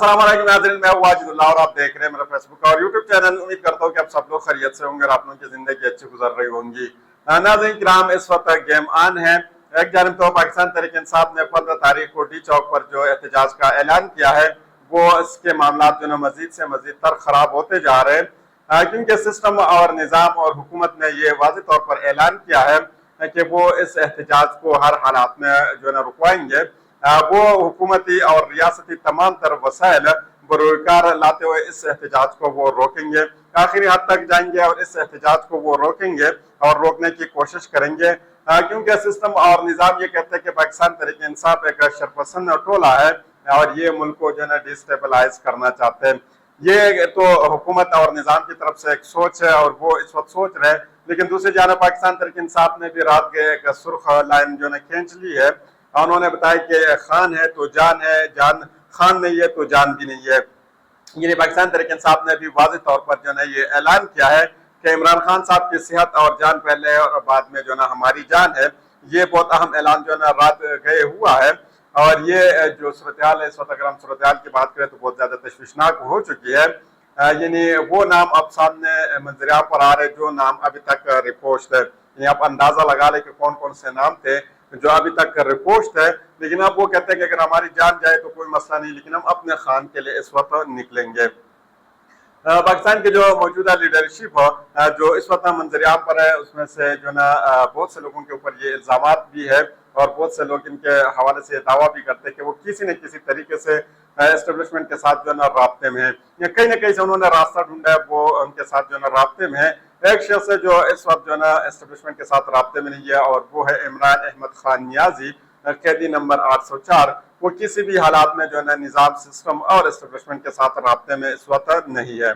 अस्सलाम वालेकुम नाज़रीन, मैं वाजिदुल्लाह और आप देख रहे हैं मेरा फेसबुक और यूट्यूब चैनल। उम्मीद करता हूँ कि आप सब लोग खैरियत से होंगे और आप लोगों की जिंदगी अच्छी गुजर रही होंगी। नाज़रीन किराम, इस वक्त गेम ऑन है। एक जानिब तो पाकिस्तान तहरीक इंसाफ ने 15 तारीख को डी चौक पर जो एहतजाज का ऐलान किया है, वो इसके मामला जो है मजीद से मजीद तर खराब होते जा रहे हैं, क्योंकि सिस्टम और निज़ाम और हुकूमत ने ये वाज़ेह तौर पर ऐलान किया है कि वो इस एहतजाज को हर हालात में जो है ना रुकवाएंगे। वो हुकूमती और रियासती तमाम तर वसाइल बरोकार लाते हुए इस एहतजाज को वो रोकेंगे, आखिरी हद तक जाएंगे और इस एहतजाज को वो रोकेंगे और रोकने की कोशिश करेंगे, क्योंकि सिस्टम और निज़ाम ये कहते हैं कि पाकिस्तान तहरीक इंसाफ एक शरपसंद टोला है और ये मुल्क को जो है डिस्टेबलाइज करना चाहते हैं। ये तो हुकूमत और निज़ाम की तरफ से एक सोच है और वो इस वक्त सोच रहे हैं, लेकिन दूसरी जानब पाकिस्तान तहरीक इंसाफ ने भी रात के एक सुर्ख लाइन जो है खींच ली है। उन्होंने बताया कि खान है तो जान है, जान खान नहीं है तो जान भी नहीं है। यानी पाकिस्तान तहरीक इंसाफ ने भी वाज़ेह तौर पर जो है ये ऐलान किया है कि इमरान खान साहब की सेहत और जान पहले है और बाद में जो है हमारी जान है। ये बहुत अहम ऐलान जो है रात गए हुआ है और ये जो सूरत-ए-हाल है इस वक्त अगर हम सूरत-ए-हाल की बात करें तो बहुत ज़्यादा तशवीशनाक हो चुकी है। यानी वो नाम अब सामने मंजरियाम पर आ रहे जो नाम अभी तक रिपोर्ट है, यानी आप अंदाज़ा लगा लें कि कौन कौन से नाम थे जो अभी तक रिपोर्ट है, लेकिन अब वो कहते हैं कि अगर हमारी जान जाए तो कोई मसला नहीं, लेकिन हम अपने खान के लिए इस वक्त निकलेंगे। पाकिस्तान की जो मौजूदा लीडरशिप हो जो इस वक्त मंजरियाम पर है, उसमें से जो ना बहुत से लोगों के ऊपर ये इल्ज़ामात भी है और बहुत से लोग इनके हवाले से दावा भी करते हैं कि वो किसी न किसी तरीके से एस्टेब्लिशमेंट के साथ जो है ना राब्ते में है या कहीं ना कहीं से उन्होंने रास्ता ढूंढा है, वो उनके साथ जो है ना राब्ते में है। एक शख्स है जो इस वक्त जो है ना एस्टेब्लिशमेंट के साथ राब्ते में नहीं है और वो है इमरान अहमद खान नियाजी, कैदी नंबर 804। वो किसी भी हालात में जो है ना निज़ाम, सिस्टम और एस्टेब्लिशमेंट के साथ राब्ते में इस वक्त नहीं है।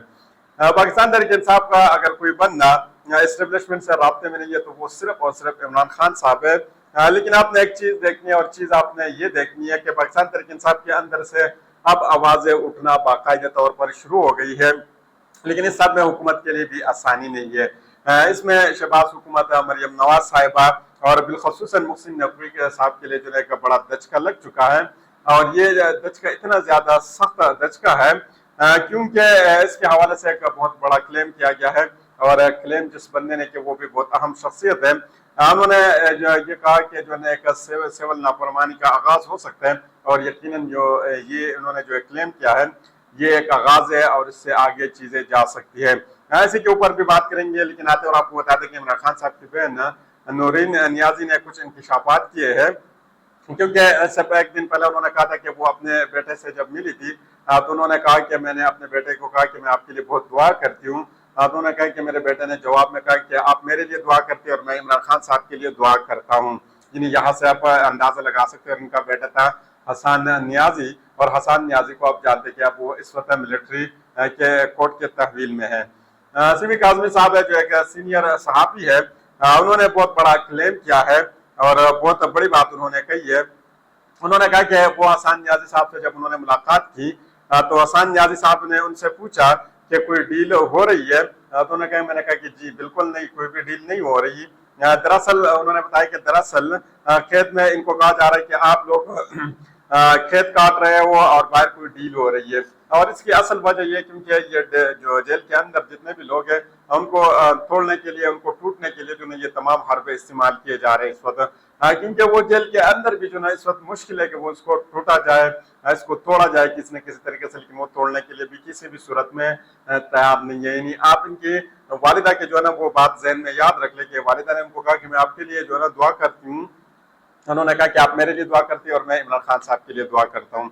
पाकिस्तान तहरीक इंसाफ का अगर कोई बंदा एस्टेब्लिशमेंट से राब्ते में नहीं है तो वो सिर्फ और सिर्फ इमरान खान साहब है। लेकिन आपने एक चीज़ देखनी है और चीज़ आपने ये देखनी है कि पाकिस्तान तहरीक इंसाफ के अंदर से अब आवाज़ें उठना बाकायदे तौर पर शुरू हो गई है, लेकिन इस सब में हुकूमत के लिए भी आसानी नहीं है। इसमें शहबाज हुकूमत मरियम नवाज साहिबा और बिलखसूसन मुहसिन नकवी के साहब के लिए जो है एक बड़ा दचका लग चुका है और ये दचका इतना ज़्यादा सख्त दचका है क्योंकि इसके हवाले से एक बहुत बड़ा क्लेम किया गया है और क्लेम जिस बंदे ने कि वो भी बहुत अहम शख्सियत है। उन्होंने जो ये कहा कि जो है एक सिविल नाफरमानी का आगाज़ हो सकता है और यकीनन जो ये उन्होंने जो क्लेम किया है ये एक आगाज़ है और इससे आगे चीज़ें जा सकती है। इसी के ऊपर भी बात करेंगे, लेकिन आते और आपको बता दें कि इमरान खान साहब की बहन नूरीन नियाजी ने कुछ इंकशाफात किए हैं, क्योंकि इससे एक दिन पहले उन्होंने कहा था कि वो अपने बेटे से जब मिली थी तो उन्होंने कहा कि मैंने अपने बेटे को कहा कि मैं आपके लिए बहुत दुआ करती हूँ। तो उन्होंने कहा कि मेरे बेटे ने जवाब में कहा कि आप मेरे लिए दुआ करती हैं और मैं इमरान खान साहब के लिए दुआ करता हूँ। यानी यहाँ से आप अंदाज़ा लगा सकते हैं उनका बेटा था हसन नियाजी और हसन नियाजी को आप जानते कि आप वो इस वक्त मिलिट्री के कोर्ट के तहवील में है। सिविक आज़मी साहब है जो एक सीनियर सहाफ़ी है, उन्होंने बहुत बड़ा क्लेम किया है और बहुत बड़ी बात उन्होंने कही है। उन्होंने कहा कि वो हसन नियाजी साहब से जब उन्होंने मुलाकात की तो हसन नियाजी साहब ने उनसे पूछा कि कोई डील हो रही है, तो उन्होंने कहा, मैंने कहा कि जी बिल्कुल नहीं, कोई भी डील नहीं हो रही। दरअसल उन्होंने बताया कि दरअसल खेत में इनको कहा जा रहा है कि आप लोग खेत काट रहे हो और बाहर कोई डील हो रही है और इसकी असल वजह ये क्योंकि ये जो जेल के अंदर जितने भी लोग हैं उनको तोड़ने के लिए, उनको टूटने के लिए जो है ये तमाम हरबे इस्तेमाल किए जा रहे हैं इस वक्त, क्योंकि वो जेल के अंदर भी जो है इस वक्त मुश्किल है कि वो इसको टूटा जाए, इसको तोड़ा जाए किसी न किसी तरीके से, लेकिन वो तोड़ने के लिए भी किसी भी सूरत में तैयार नहीं है। यानी आप इनकी वालिदा के जो है ना वो बात जहन में याद रख ले कि वालिदा ने उनको कहा कि मैं आपके लिए जो है ना दुआ करती हूँ, उन्होंने कहा कि आप मेरे लिए दुआ करती हैं और मैं इमरान खान साहब के लिए दुआ करता हूँ।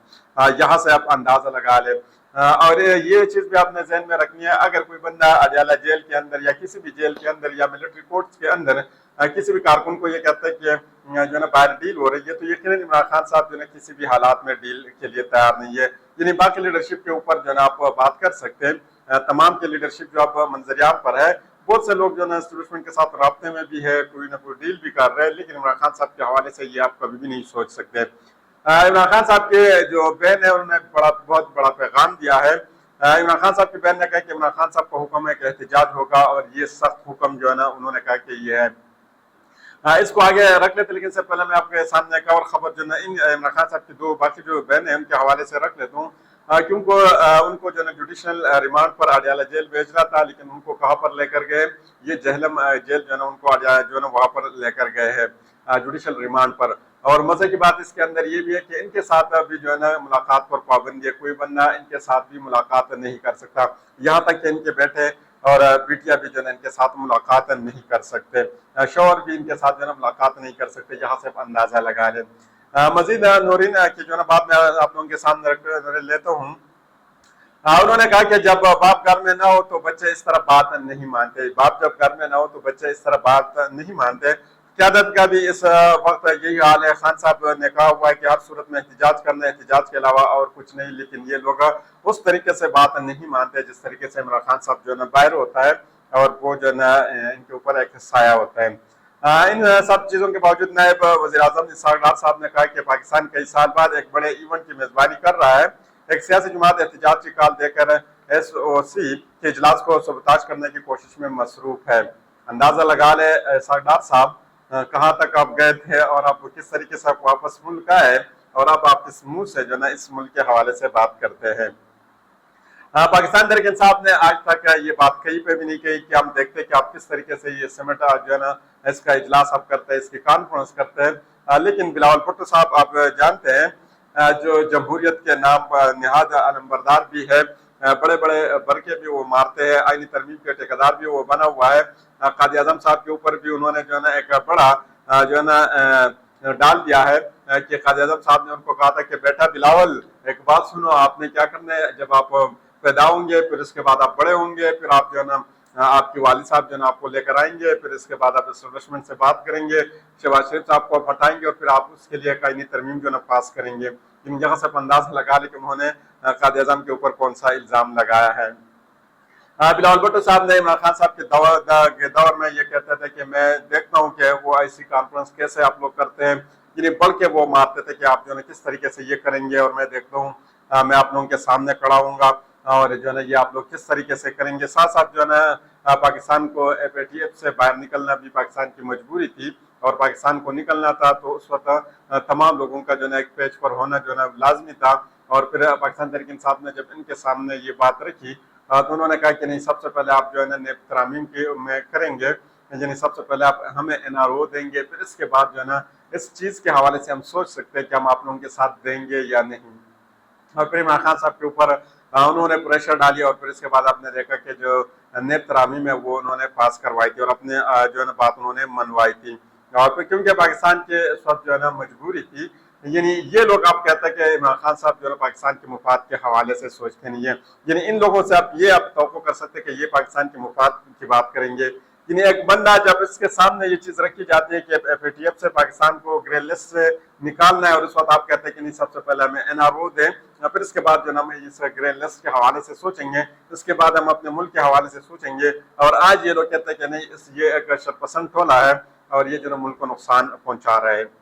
यहाँ से आप अंदाज़ा लगा ले और ये चीज़ भी आपने जहन में रखनी है। अगर कोई बंदा अडयाला जेल के अंदर या किसी भी जेल के अंदर या मिलिट्री कोर्ट्स के अंदर किसी भी कारकुन को ये कहता है कि जो है ना बाहर डील हो रही है, तो यकीनन इमरान खान साहब जो है किसी भी हालात में डील के लिए तैयार नहीं है। यानी बाकी लीडरशिप के ऊपर जो है आप बात कर सकते हैं, तमाम की लीडरशिप जो आप मंजरियाम पर है, बहुत से लोग जो है एस्टेब्लिशमेंट के साथ राब्ते में भी है, कोई ना कोई डील भी कर रहे हैं, लेकिन इमरान खान साहब के हवाले से ये आप कभी भी नहीं सोच सकते। इमरान खान साहब के जो बहन है उन्होंने बहुत बड़ा पैगाम दिया है। इमरान खान साहब की बहन ने कहा कि इमरान खान साहब का हुक्म है कि एहतजाज होगा और ये सख्त हुक्म जो है ना उन्होंने कहा कि ये है। इसको आगे रख लेते, लेकिन इससे पहले मैं आपके सामने एक और खबर जो है इमरान खान साहब की दो बाकी जो बहन है उनके हवाले से रख लेता हूँ। क्योंकि उनको जो है जुडिशल रिमांड पर अडयाला जेल भेजना था, लेकिन उनको कहाँ पर लेकर गए, ये जहलम जेल जो है ना उनको जो है ना वहाँ पर लेकर गए हैं जुडिशल रिमांड पर। और मजे की बात इसके अंदर ये भी है कि इनके साथ अभी जो है ना मुलाकात पर पाबंदी है, कोई बंदा इनके साथ भी मुलाकात नहीं कर सकता, यहाँ तक कि इनके बेटे और बिटिया भी जो है इनके साथ मुलाकात नहीं कर सकते, शौहर भी इनके साथ जो है मुलाकात नहीं कर सकते। यहाँ से आप अंदाजा लगा लें। मजीद नूरीन की जो है बात मैं आप लोगों के सामने रख लेता हूँ। उन्होंने कहा कि जब बाप घर में ना हो तो बच्चे इस तरह बात नहीं मानते, बाप जब घर में ना हो तो बच्चे इस तरह बात नहीं मानते। क़यादत का भी इस वक्त यही हाल है। खान साहब ने कहा हुआ है कि हर सूरत में एहतजाज करना है, एहतजाज के अलावा और कुछ नहीं, लेकिन ये लोग उस तरीके से बात नहीं मानते जिस तरीके से इमरान खान साहब जो है बाहर होता है और वो जो है इनके ऊपर एक साया होता है। इन सब चीज़ों के बावजूद नायब वज़ीर आज़म इसहाक डार साहब ने कहा कि पाकिस्तान कई साल बाद एक बड़े इवेंट की मेज़बानी कर रहा है। एक सियासी जमात एहतजाज की कॉल देकर SOC के इजलास को सबताज करने की कोशिश में मसरूफ है। अंदाजा लगा ले इसहाक डार साहब कहाँ तक आप गए थे और आप किस तरीके से आप वापस मुल्क आए और अब आप इस मुंह से जो ना इस मुल्क के हवाले से बात करते हैं। पाकिस्तान तहरीक इंसाफ ने आज तक ये बात कहीं पे भी नहीं कही कि हम देखते हैं कि आप किस तरीके से ये समिट जो है ना इसका इजलास आप करते हैं, इसकी कॉन्फ्रेंस करते हैं। लेकिन बिलावल भुट्टो साहब आप जानते हैं जो जमहूरियत के नाम निहाद अलंबरदार भी है, बड़े बड़े बरके भी वो मारते हैं, आईनी तरमीम के ठेकेदार भी वो बना हुआ है। कादी आजम साहब के ऊपर भी उन्होंने जो है ना एक बड़ा जो है ना डाल दिया है कि कादी आजम साहब ने उनको कहा था कि बेटा बिलावल एक बात सुनो, आपने क्या करना है, जब आप पैदा होंगे फिर इसके बाद आप बड़े होंगे, फिर आप जो है ना आपके वालिद साहब जो है ना आपको लेकर आएंगे, फिर इसके बाद आप एस्टेब्लिशमेंट से बात करेंगे, शहबाज शरीफ साहब को आप हटाएंगे और फिर आप उसके लिए कायनी तरमीम जो है ना पास करेंगे। इन जगह से अंदाजा लगा ले कि उन्होंने कायद आज़म के ऊपर कौन सा इल्ज़ाम लगाया है। बिलावल भुट्टो साहब ने इमरान खान साहब के दौर में ये कहते थे कि मैं देखता हूँ कि वो ऐसी कॉन्फ्रेंस कैसे आप लोग करते हैं, जिन्हें बढ़ के वो मारते थे कि आप जो है किस तरीके से ये करेंगे और मैं देखता हूँ मैं आप लोगों के सामने खड़ा हूँगा और जो है ना ये आप लोग किस तरीके से करेंगे। साथ साथ जो है ना पाकिस्तान को FATF से बाहर निकलना भी पाकिस्तान की मजबूरी थी और पाकिस्तान को निकलना था तो उस वक्त तमाम लोगों का जो है एक पेज पर होना जो है ना लाजमी था। और फिर पाकिस्तान तहरीक इंसाफ ने जब इनके सामने ये बात रखी तो उन्होंने कहा कि नहीं, सबसे पहले आप जो है ना नेब तरामीम के में करेंगे, यानी सबसे पहले आप हमें NRO देंगे, फिर इसके बाद जो है ना इस चीज़ के हवाले से हम सोच सकते हैं कि हम आप लोगों के साथ देंगे या नहीं। और फिर इमरान खान साहब के ऊपर उन्होंने प्रेशर डाली और फिर इसके बाद आपने देखा कि जो नेब तरामीम है वो उन्होंने पास करवाई थी और अपने जो है ना बात उन्होंने मनवाई थी। और फिर क्योंकि पाकिस्तान के इस वक्त जो है ना मजबूरी थी, यानी ये लोग आप कहते हैं कि इमरान खान साहब जो है पाकिस्तान के मुफाद के हवाले से सोचते नहीं है, यानी इन लोगों से आप ये आप तवक्को कर सकते हैं कि ये पाकिस्तान के मुफाद की बात करेंगे। यानी एक बंदा जब इसके सामने ये चीज़ रखी जाती है कि FATF से पाकिस्तान को ग्रे लिस्ट से निकालना है और उस वक्त आप कहते हैं कि नहीं, सबसे पहले हमें NRO दें, फिर इसके बाद जो है हम इस ग्रे लिस्ट के हवाले से सोचेंगे, इसके बाद हम अपने मुल्क के हवाले से सोचेंगे। और आज ये लोग कहते हैं कि नहीं, ये एक शरपसंद टोला है और ये जो है मुल्क को नुकसान पहुँचा रहा है।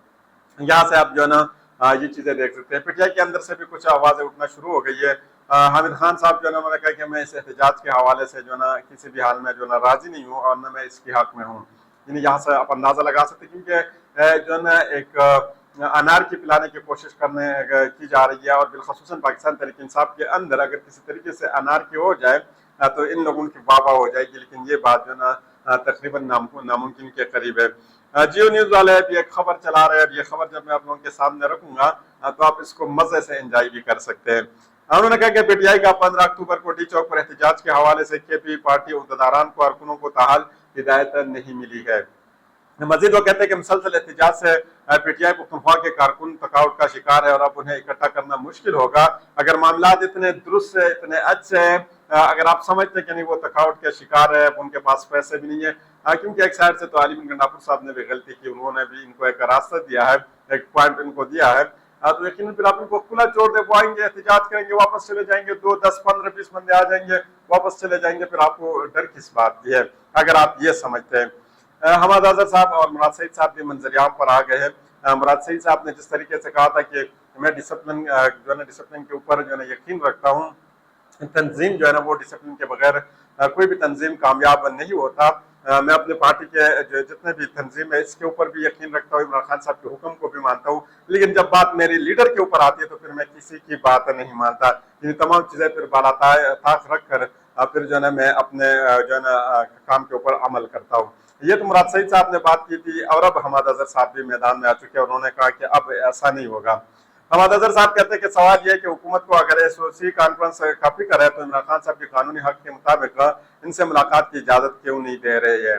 यहाँ से आप जो है ना ये चीज़ें देख सकते हैं। PTI के अंदर से भी कुछ आवाज़ें उठना शुरू हो गई है। हामिद खान साहब जो है ना उन्होंने कहा कि मैं इस एहतजाज के हवाले से जो है ना किसी भी हाल में जो है ना राजी नहीं हूँ और न मैं इसके हक में हूँ। यानी यहाँ से आप अंदाज़ा लगा सकते हैं क्योंकि जो है ना एक अनार की पिलाने की कोशिश की जा रही है और बिलखसूसन पाकिस्तान तहरीक इंसाफ के अंदर अगर किसी तरीके से अनार की हो जाए तो इन लोगों की वाह वाह हो जाएगी, लेकिन ये बात जो है ना तकरीबन नामुमकिन के करीब है। जियो न्यूज़ वाले भी एक खबर चला रहे हैं, ये खबर जब मैं आप लोगों के सामने रखूंगा तो आप इसको मजे से एंजॉय भी कर सकते हैं। उन्होंने कहा कि PTI का 15 अक्टूबर को डी चौक पर एहतजाज के हवाले से KP पार्टी उहदेदारान को अरकुनों को ताहाल हिदायत नहीं मिली है। मजीद वो कहते हैं कि मुसलसल एहतजाज से PTI पुख्तनख्वा के कारकुन थकावट का शिकार है और अब उन्हें इकट्ठा करना मुश्किल होगा। अगर मामला इतने दुरुस्त है, इतने अच्छे हैं, अगर आप समझते हैं कि नहीं वो थकावट के शिकार है, उनके पास पैसे भी नहीं है, क्योंकि एक साइड से तो आलिम गंडापुर साहब ने भी गलती की, उन्होंने भी इनको एक रास्ता दिया है, एक पॉइंट इनको दिया है, तो यकीन फिर आप इनको खुला छोड़ दे, वो आएंगे एहतजाज करेंगे, वापस चले जाएंगे, 2, 10, 15, 20 बंदे आ जाएंगे, वापस चले जाएंगे, फिर आपको डर किस बात की है अगर आप ये समझते हैं। हमाद आज़र साहब और मुराद सईद साहब भी मंजरियाम पर आ गए हैं। मुराद सईद साहब ने जिस तरीके से कहा था कि मैं डिसिप्लिन जो है ना डिसिप्लिन के ऊपर जो है ना यकीन रखता हूँ, तंजीम जो है ना वो डिसिप्लिन के बगैर कोई भी तंजीम कामयाब नहीं होता। मैं अपनी पार्टी के जो जितने भी तंजीम है इसके ऊपर भी यकीन रखता हूँ, इमरान खान साहब के हुक्म को भी मानता हूँ, लेकिन जब बात मेरी लीडर के ऊपर आती है तो फिर मैं किसी की बात नहीं मानता। ये तमाम चीजें फिर ताक रख कर फिर जो है ना मैं अपने जो है ना काम के ऊपर अमल करता हूँ। ये तो मुराद सईद साहब ने बात की थी, और अब हमाद अजहर साहब भी मैदान में आ चुके हैं। उन्होंने कहा कि अब ऐसा नहीं होगा। हमाद अजहर साहब कहते हैं कि सवाल यह है कि हुकूमत को अगर एसओसी कॉन्फ्रेंस का फिक्र है तो इमरान खान साहब के कानूनी हक के मुताबिक इनसे मुलाकात की इजाजत क्यों नहीं दे रही है।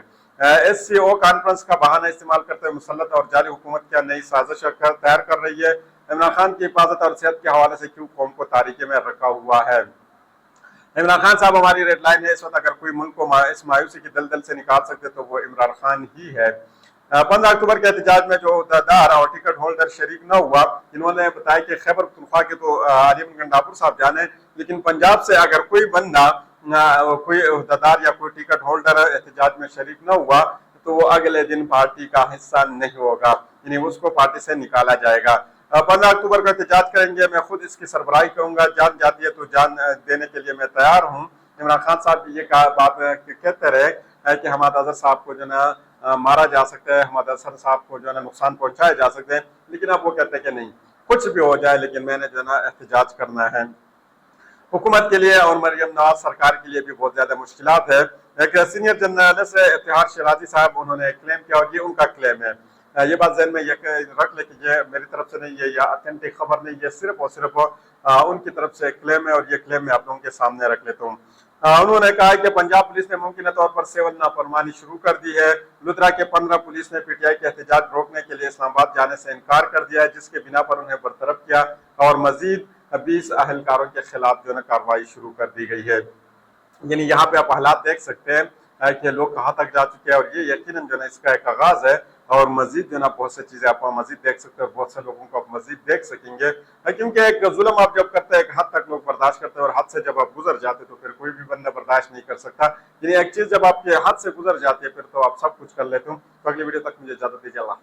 एससीओ कॉन्फ्रेंस का बहाना इस्तेमाल करते हुए मुसल्लत और जारी हुकूमत क्या नई साजिश तैयार कर रही है। इमरान खान की हिफाजत और सेहत के हवाले से क्यों कौम को तारीकी में रखा हुआ है। इमरान खान साहब हमारी रेड लाइन है। इस वक्त अगर कोई मुल्क को इस मायूसी की दलदल से निकाल सकते तो वो इमरान खान ही है। 15 अक्टूबर के एहतजाज में जो अहदेदार और टिकट होल्डर शरीक न हुआ, इन्होंने बताया कि खैबर पख्तूनख्वा के तो आलिम गंडापुर साहब जाने, लेकिन पंजाब से अगर कोई बंदा कोई अहदेदार या कोई टिकट होल्डर एहतजाज में शरीक न हुआ तो वो अगले दिन पार्टी का हिस्सा नहीं होगा, यानी उसको पार्टी से निकाला जाएगा। 15 अक्टूबर को एहतजाज करेंगे, मैं खुद इसकी सरबराही करूंगा, जान जाती है तो जान देने के लिए मैं तैयार हूँ। इमरान खान साहब ये बात कहते रहे कि हमाद अजहर साहब को जो ना मारा जा सकता है, हमाद अजहर साहब को जो है ना नुकसान पहुंचाया जा सकते हैं, लेकिन अब वो कहते हैं कि नहीं, कुछ भी हो जाए लेकिन मैंने जो है ना एहतजाज करना है। हुकूमत के लिए और मरियम नवाज सरकार के लिए भी बहुत ज्यादा मुश्किलात है। एक सीनियर जर्नलिस्ट इफ्तिखार शिराजी साहब, उन्होंने क्लेम किया और ये उनका क्लेम है, ये बात ज़हन में रख ले कि ये मेरी तरफ से नहीं है या ऑथेंटिक खबर नहीं, ये सिर्फ और सिर्फ उनकी तरफ से क्लेम है और ये क्लेम मैं आप लोगों के सामने रख लेता हूँ। उन्होंने कहा कि पंजाब पुलिस ने मुमकिन तौर पर सिविल नाफरमानी शुरू कर दी है। लुधियाना के 15 पुलिस ने पीटीआई के एहतजाज रोकने के लिए इस्लामाबाद जाने से इनकार कर दिया है, जिसके बिना पर उन्हें बरतरफ किया और मजीद 20 अहलकारों के खिलाफ जो है कार्रवाई शुरू कर दी गई है। यानी यहाँ पे आप हालात देख सकते हैं कि लोग कहाँ तक जा चुके हैं, और ये यकीनन जो है इसका एक आगाज है और मजीद जो है बहुत सी चीजें आप मजीद देख सकते हैं, बहुत से लोगों को आप मजीद देख सकेंगे, क्योंकि एक जुल्म आप जब करते हैं एक हद तक लोग बर्दाश्त करते हैं और हद से जब आप गुजर जाते तो फिर कोई भी बंदा बर्दाश्त नहीं कर सकता। यानी एक चीज जब आपके हद से गुजर जाती है फिर तो आप सब कुछ कर लेते हो। तो अगली वीडियो तक मुझे इजाजत दीजिए। अल्लाह।